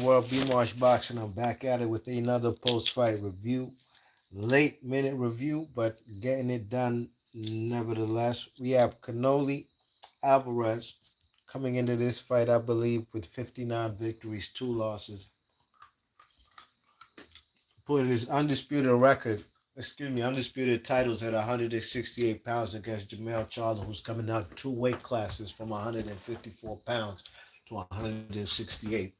world, B Marsh Boxing. I'm back at it with another post-fight review. Late minute review, but getting it done nevertheless. We have Alvarez coming into this fight, I believe, with 59 victories, 2 losses. Putting his undisputed titles at 168 pounds against Jermell Charlo, who's coming out 2 weight classes from 154 pounds to 168.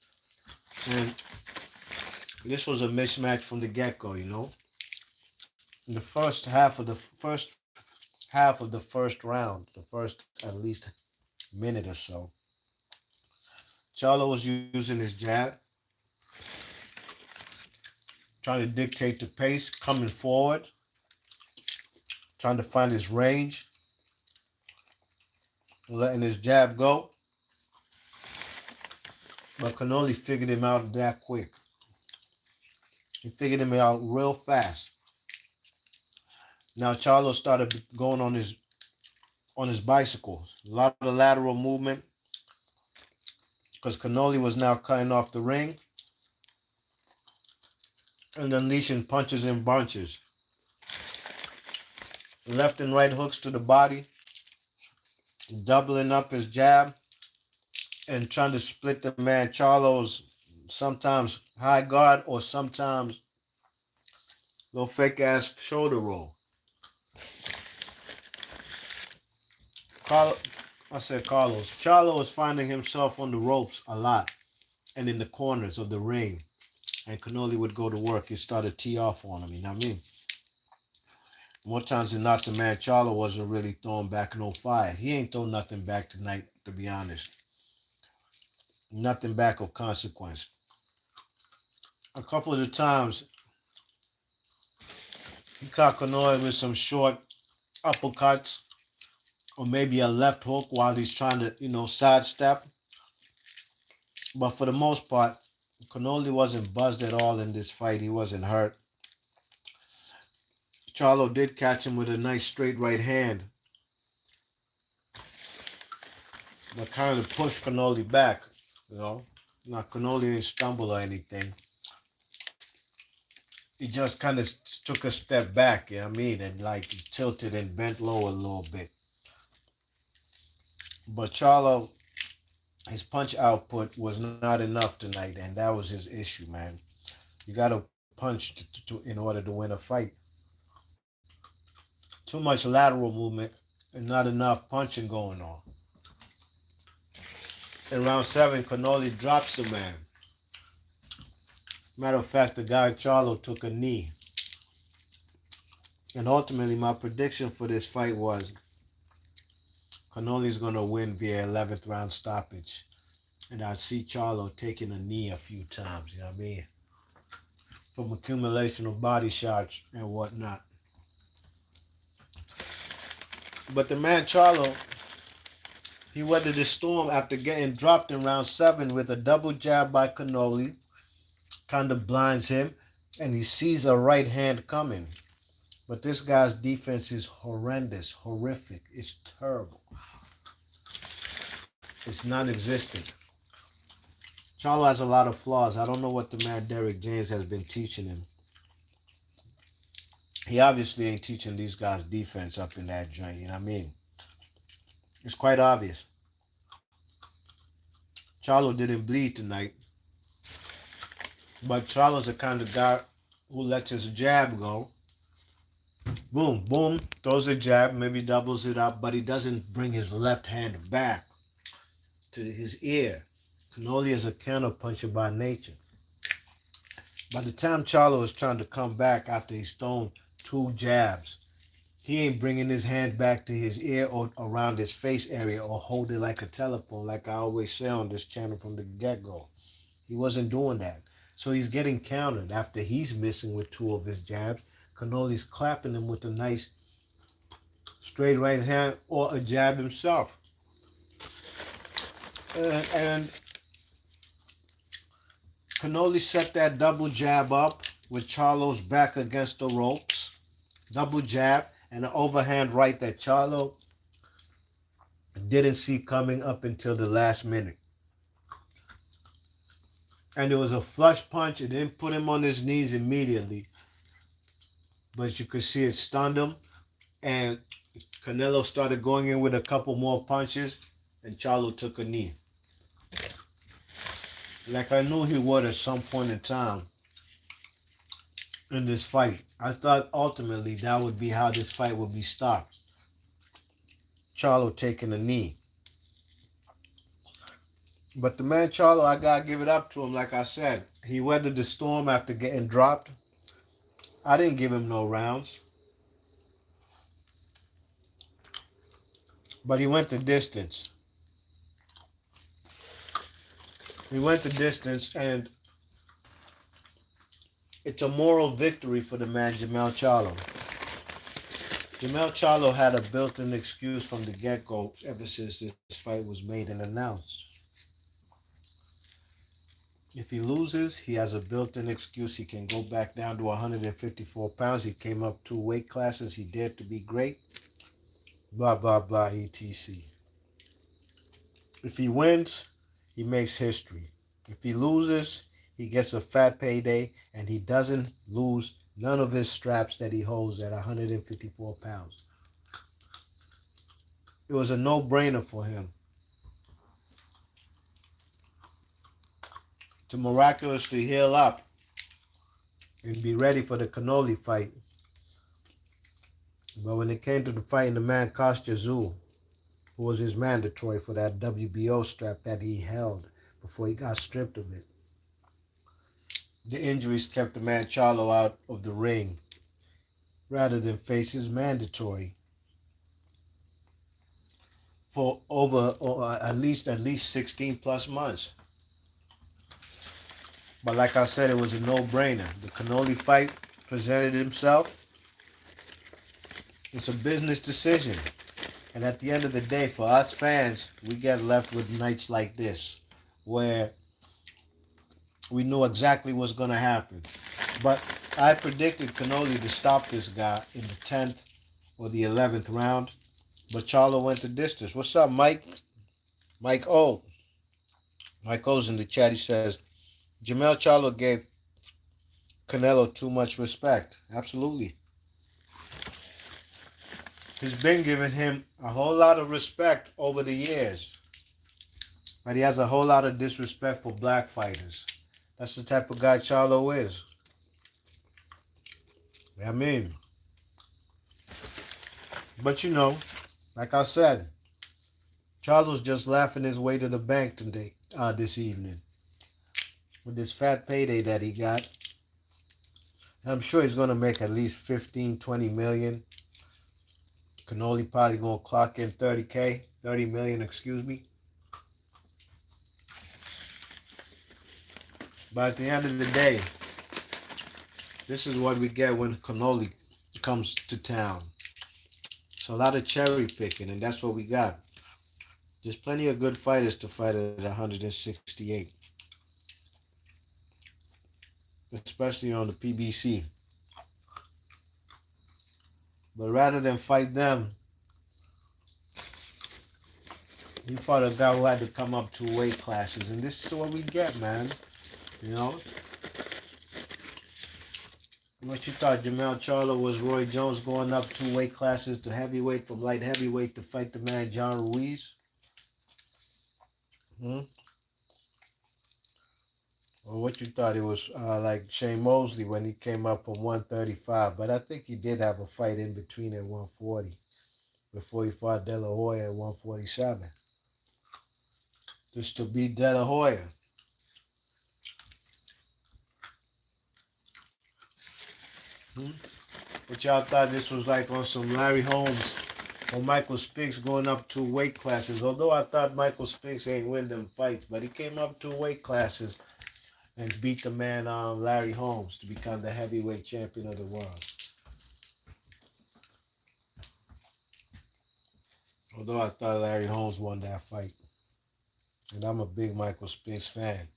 And this was a mismatch from the get-go. In the first round, the first at least minute or so, Charlo was using his jab, trying to dictate the pace, coming forward, trying to find his range, letting his jab go. But Canoli figured him out that quick. He figured him out real fast. Now Charlo started going on his bicycle. A lot of lateral movement because Canoli was now cutting off the ring and unleashing punches and bunches. Left and right hooks to the body, doubling up his jab and trying to split the man Charlo's sometimes high guard or sometimes little fake ass shoulder roll. Carlos. Charlo is finding himself on the ropes a lot and in the corners of the ring. And Canoli would go to work. He started tee off on him, you know what I mean? More times than not, the man Charlo wasn't really throwing back no fire. He ain't throwing nothing back tonight, to be honest. Nothing back of consequence. A couple of the times, he caught Canoli with some short uppercuts or maybe a left hook while he's trying to, sidestep. But for the most part, Canoli wasn't buzzed at all in this fight. He wasn't hurt. Charlo did catch him with a nice straight right hand, but kind of pushed Canoli back, Now, Canoli didn't stumble or anything. He just kind of took a step back, and tilted and bent low a little bit. But Charlo, his punch output was not enough tonight, and that was his issue, man. You got to punch in order to win a fight. Too much lateral movement and not enough punching going on. In round 7, Canoli drops the man. Matter of fact, the guy Charlo took a knee. And ultimately, my prediction for this fight was Canoli's going to win via 11th round stoppage. And I see Charlo taking a knee a few times, you know what I mean? From accumulation of body shots and whatnot. But the man Charlo, he weathered the storm after getting dropped in round 7 with a double jab by Canoli. Kind of blinds him, and he sees a right hand coming. But this guy's defense is horrendous, horrific. It's terrible. It's non-existent. Charlo has a lot of flaws. I don't know what the man Derrick James has been teaching him. He obviously ain't teaching these guys defense up in that joint, you know what I mean? It's quite obvious. Charlo didn't bleed tonight. But Charlo's the kind of guy who lets his jab go. Boom, boom, throws a jab, maybe doubles it up, but he doesn't bring his left hand back to his ear. Canoli is a counterpuncher by nature. By the time Charlo is trying to come back after he's thrown 2 jabs, he ain't bringing his hand back to his ear or around his face area or hold it like a telephone, like I always say on this channel from the get-go. He wasn't doing that. So he's getting countered after he's missing with 2 of his jabs. Canoli's clapping him with a nice straight right hand or a jab himself. And Canoli set that double jab up with Charlo's back against the ropes. Double jab and an overhand right that Charlo didn't see coming up until the last minute. And it was a flush punch. It didn't put him on his knees immediately, but you could see it stunned him. And Canelo started going in with a couple more punches, and Charlo took a knee. Like I knew he would at some point in time in this fight. I thought ultimately that would be how this fight would be stopped. Charlo taking a knee. But the man Charlo, I gotta give it up to him. Like I said, he weathered the storm after getting dropped. I didn't give him no rounds, but he went the distance. He went the distance, and it's a moral victory for the man Jermell Charlo. Jermell Charlo had a built-in excuse from the get-go ever since this fight was made and announced. If he loses, he has a built-in excuse. He can go back down to 154 pounds. He came up 2 weight classes. He dared to be great. Blah, blah, blah, etc. If he wins, he makes history. If he loses, he gets a fat payday, and he doesn't lose none of his straps that he holds at 154 pounds. It was a no-brainer for him to miraculously heal up and be ready for the Canelo fight. But when it came to the fighting the man Kostya Tszyu, who was his mandatory for that WBO strap that he held before he got stripped of it, the injuries kept the man Charlo out of the ring rather than face his mandatory for over or at least 16 plus months. But like I said, it was a no-brainer. The Canelo fight presented himself. It's a business decision. And at the end of the day, for us fans, we get left with nights like this, where we knew exactly what's going to happen. But I predicted Canelo to stop this guy in the 10th or the 11th round. But Charlo went the distance. What's up, Mike? Mike O. Mike O's in the chat. He says, Jermell Charlo gave Canelo too much respect. Absolutely. He's been giving him a whole lot of respect over the years. But he has a whole lot of disrespect for black fighters. That's the type of guy Charlo is. I mean. But you know, like I said, Charlo's just laughing his way to the bank today, this evening. With this fat payday that he got. And I'm sure he's going to make at least 15, 20 million. Canelo probably going to clock in 30 million, excuse me. But at the end of the day, this is what we get when Canelo comes to town. It's a lot of cherry picking, and that's what we got. There's plenty of good fighters to fight at 168. Especially on the PBC. But rather than fight them, he fought a guy who had to come up 2 weight classes. And this is what we get, man. You know? What you thought Jermell Charlo was Roy Jones going up 2 weight classes to heavyweight from light heavyweight to fight the man John Ruiz? Or what you thought it was like Shane Mosley when he came up from 135. But I think he did have a fight in between at 140 before he fought De La Hoya at 147. Just to beat De La Hoya. But y'all thought this was like on some Larry Holmes or Michael Spinks going up 2 weight classes. Although I thought Michael Spinks ain't win them fights, but he came up 2 weight classes and beat the man Larry Holmes to become the heavyweight champion of the world. Although I thought Larry Holmes won that fight. And I'm a big Michael Spinks fan.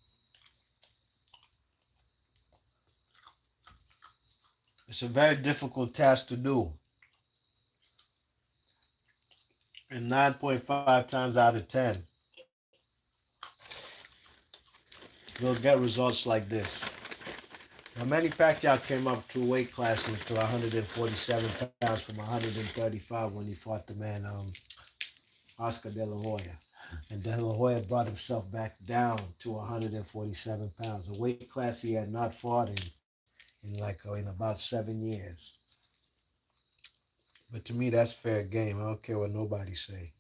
It's a very difficult task to do. And 9.5 times out of 10, we'll get results like this. Now, Manny Pacquiao came up 2 weight classes to 147 pounds from 135 when he fought the man Oscar De La Hoya. And De La Hoya brought himself back down to 147 pounds, a weight class he had not fought in about 7 years. But to me, that's fair game. I don't care what nobody say.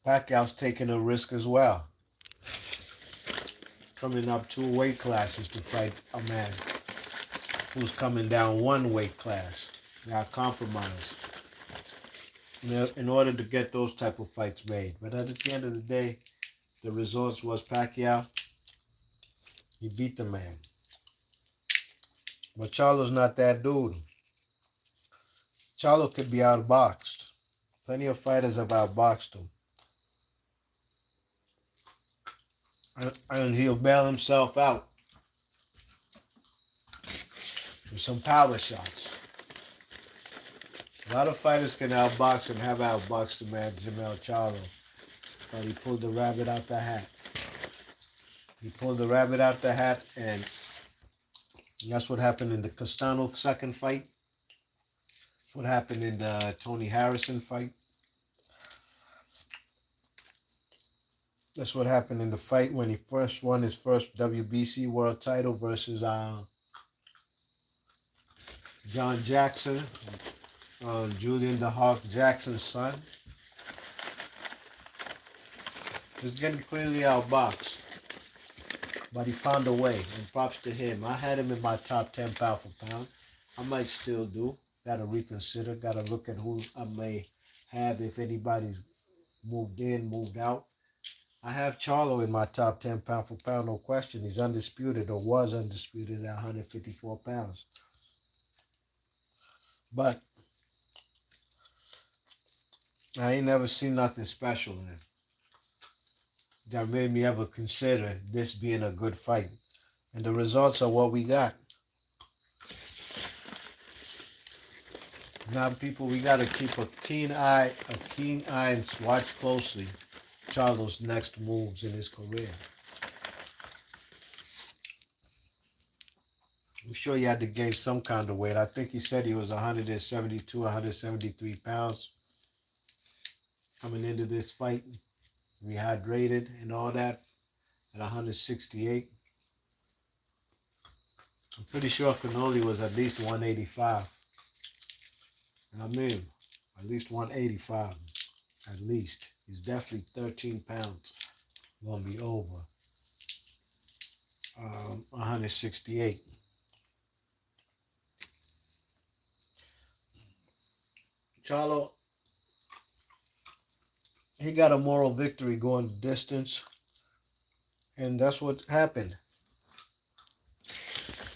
Pacquiao's taking a risk as well, coming up 2 weight classes to fight a man who's coming down 1 weight class. Got compromised in order to get those type of fights made. But at the end of the day, the results was Pacquiao. He beat the man. But Charlo's not that dude. Charlo could be outboxed. Plenty of fighters have outboxed him. And he'll bail himself out with some power shots. A lot of fighters can outbox and have outboxed the man Jermell Charlo, but he pulled the rabbit out the hat. He pulled the rabbit out the hat, and that's what happened in the Castano second fight. That's what happened in the Tony Harrison fight. That's what happened in the fight when he first won his first WBC world title versus John Jackson, Julian the Hawk Jackson's son. Just getting clearly outboxed. But he found a way, and props to him. I had him in my top 10 pound for pound. I might still do. Got to reconsider. Got to look at who I may have, if anybody's moved in, moved out. I have Charlo in my top 10 pound for pound, no question. He's undisputed, or was undisputed at 154 pounds. But I ain't never seen nothing special in him that made me ever consider this being a good fight. And the results are what we got. Now, people, we got to keep a keen eye and watch closely Charlo's next moves in his career. I'm sure he had to gain some kind of weight. I think he said he was 172, 173 pounds coming into this fight, rehydrated and all that, at 168. I'm pretty sure Canelo'S was at least 185. I mean, at least 185, at least. He's definitely 13 pounds. Gonna be over 168. Charlo, he got a moral victory going the distance, and that's what happened.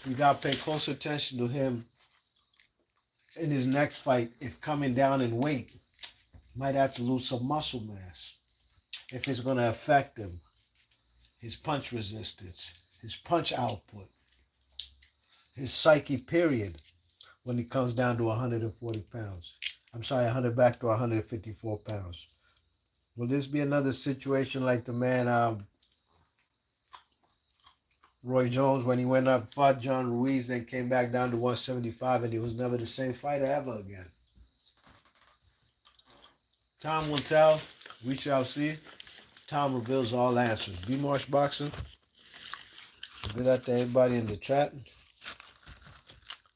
We got to pay close attention to him in his next fight. If coming down in weight, might have to lose some muscle mass if it's going to affect him, his punch resistance, his punch output, his psyche, period, when he comes down to 140 pounds. I'm sorry, 100 back to 154 pounds. Will this be another situation like the man Roy Jones, when he went up, fought John Ruiz, and came back down to 175, and he was never the same fighter ever again? Time will tell. We shall see. Time reveals all answers. B Marsh Boxing. Good luck to everybody in the chat.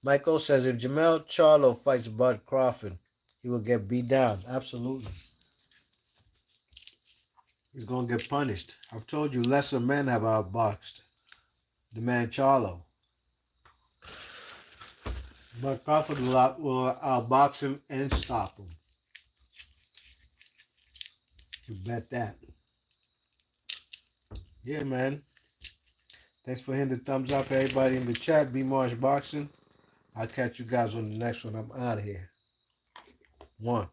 Michael says, if Jermell Charlo fights Bud Crawford, he will get beat down. Absolutely. He's going to get punished. I've told you, lesser men have outboxed the man Charlo. Bud Crawford will outbox him and stop him. You bet that. Yeah, man. Thanks for hitting the thumbs up, everybody in the chat. B Marsh Boxing. I'll catch you guys on the next one. I'm out of here. 1.